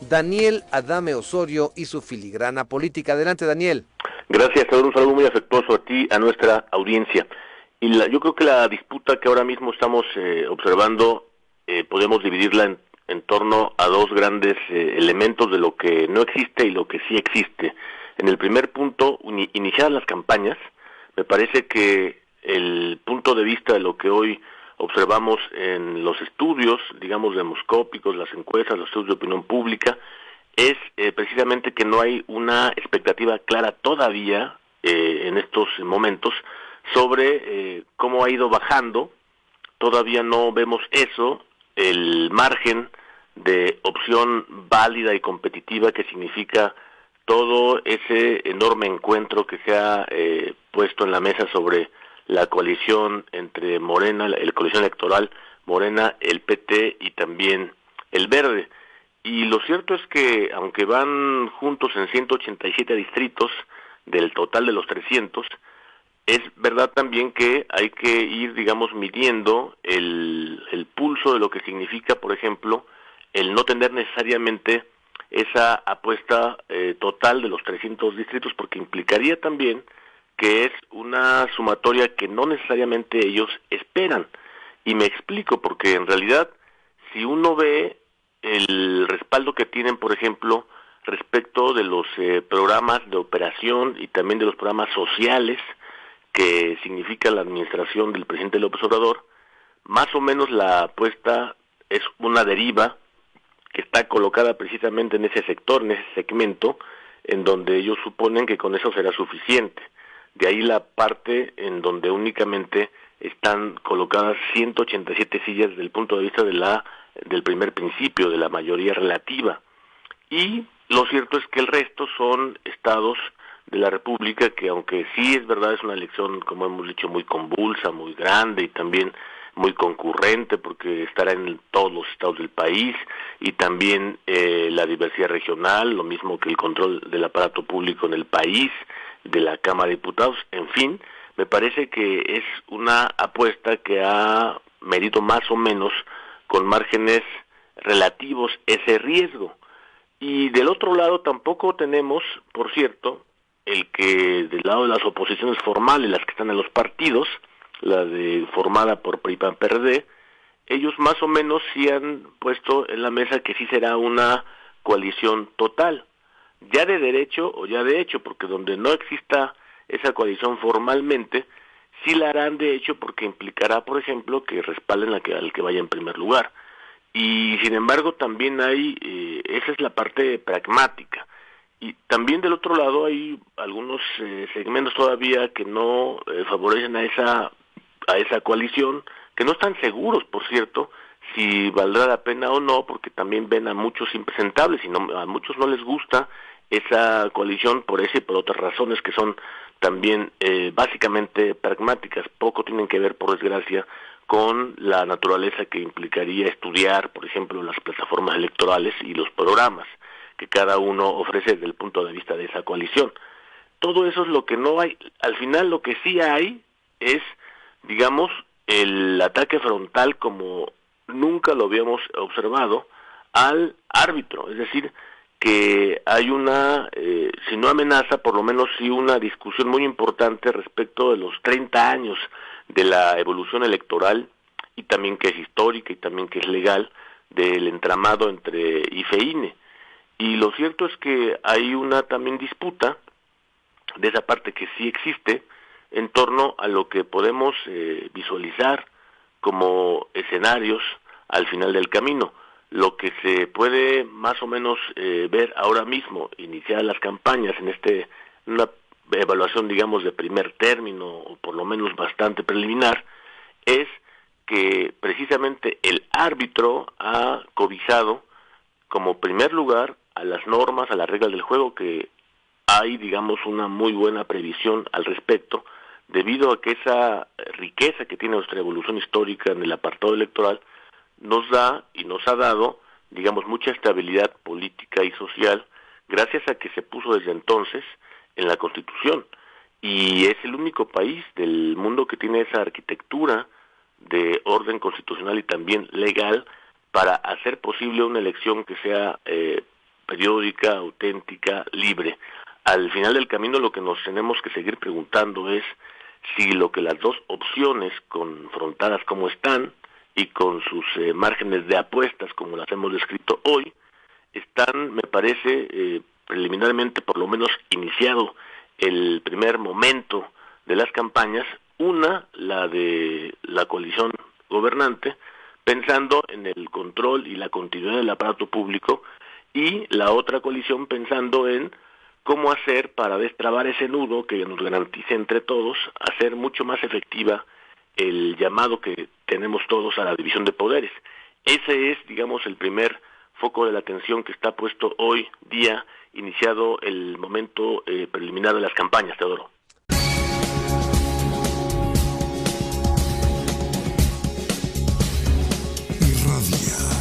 Daniel Adame Osorio y su filigrana política. Adelante, Daniel. Gracias, Salvador. Un saludo muy afectuoso a ti, a nuestra audiencia. Yo creo que la disputa que ahora mismo estamos observando podemos dividirla en torno a dos grandes elementos de lo que no existe y lo que sí existe. En el primer punto, iniciadas las campañas, me parece que el punto de vista de lo que hoy observamos en los estudios, digamos, demoscópicos, las encuestas, los estudios de opinión pública, es precisamente que no hay una expectativa clara todavía en estos momentos sobre cómo ha ido bajando. Todavía no vemos eso, el margen de opción válida y competitiva que significa todo ese enorme encuentro que se ha puesto en la mesa sobre la coalición entre Morena, la coalición electoral Morena, el PT y también el Verde. Y lo cierto es que, aunque van juntos en 187 distritos del total de los 300, es verdad también que hay que ir, digamos, midiendo el pulso de lo que significa, por ejemplo, el no tener necesariamente esa apuesta total de los 300 distritos, porque implicaría también que es una sumatoria que no necesariamente ellos esperan. Y me explico, porque en realidad, si uno ve el respaldo que tienen, por ejemplo, respecto de los programas de operación y también de los programas sociales que significa la administración del presidente López Obrador, más o menos la apuesta es una deriva que está colocada precisamente en ese sector, en ese segmento, en donde ellos suponen que con eso será suficiente. De ahí la parte en donde únicamente están colocadas 187 sillas desde el punto de vista del primer principio, de la mayoría relativa. Y lo cierto es que el resto son estados de la República que, aunque sí es verdad, es una elección, como hemos dicho, muy convulsa, muy grande y también muy concurrente, porque estará en todos los estados del país, y también la diversidad regional, lo mismo que el control del aparato público en el país, de la Cámara de Diputados, en fin, me parece que es una apuesta que ha medido más o menos con márgenes relativos ese riesgo. Y del otro lado tampoco tenemos, por cierto, el que del lado de las oposiciones formales, las que están en los partidos, la formada por PRI, PAN, PRD, ellos más o menos sí han puesto en la mesa que sí será una coalición total, ya de derecho o ya de hecho, porque donde no exista esa coalición formalmente, sí la harán de hecho, porque implicará, por ejemplo, que respalden al que vaya en primer lugar. Y sin embargo también hay, esa es la parte pragmática. Y también del otro lado hay algunos segmentos todavía que no favorecen a esa coalición, que no están seguros, por cierto, si valdrá la pena o no, porque también ven a muchos impresentables y a muchos no les gusta esa coalición por esa y por otras razones que son también básicamente pragmáticas. Poco tienen que ver, por desgracia, con la naturaleza que implicaría estudiar, por ejemplo, las plataformas electorales y los programas que cada uno ofrece desde el punto de vista de esa coalición. Todo eso es lo que no hay. Al final lo que sí hay es, digamos, el ataque frontal como nunca lo habíamos observado al árbitro, es decir, que hay una, si no amenaza, por lo menos sí una discusión muy importante respecto de los 30 años de la evolución electoral, y también que es histórica y también que es legal, del entramado entre IFE e INE. Y lo cierto es que hay una también disputa de esa parte que sí existe en torno a lo que podemos visualizar como escenarios al final del camino. Lo que se puede más o menos ver ahora mismo, iniciar las campañas en una evaluación, digamos, de primer término, o por lo menos bastante preliminar, es que precisamente el árbitro ha cobijado como primer lugar a las normas, a las reglas del juego, que hay, digamos, una muy buena previsión al respecto, debido a que esa riqueza que tiene nuestra evolución histórica en el apartado electoral nos da y nos ha dado, digamos, mucha estabilidad política y social, gracias a que se puso desde entonces en la Constitución. Y es el único país del mundo que tiene esa arquitectura de orden constitucional y también legal para hacer posible una elección que sea periódica, auténtica, libre. Al final del camino lo que nos tenemos que seguir preguntando es si lo que las dos opciones, confrontadas como están y con sus márgenes de apuestas como las hemos descrito hoy, están, me parece, preliminarmente por lo menos iniciado el primer momento de las campañas, una, la de la coalición gobernante, pensando en el control y la continuidad del aparato público, y la otra coalición pensando en cómo hacer para destrabar ese nudo que nos garantice entre todos, hacer mucho más efectiva el llamado que tenemos todos a la división de poderes. Ese es, digamos, el primer foco de la atención que está puesto hoy día, iniciado el momento preliminar de las campañas, Teodoro. Irradia.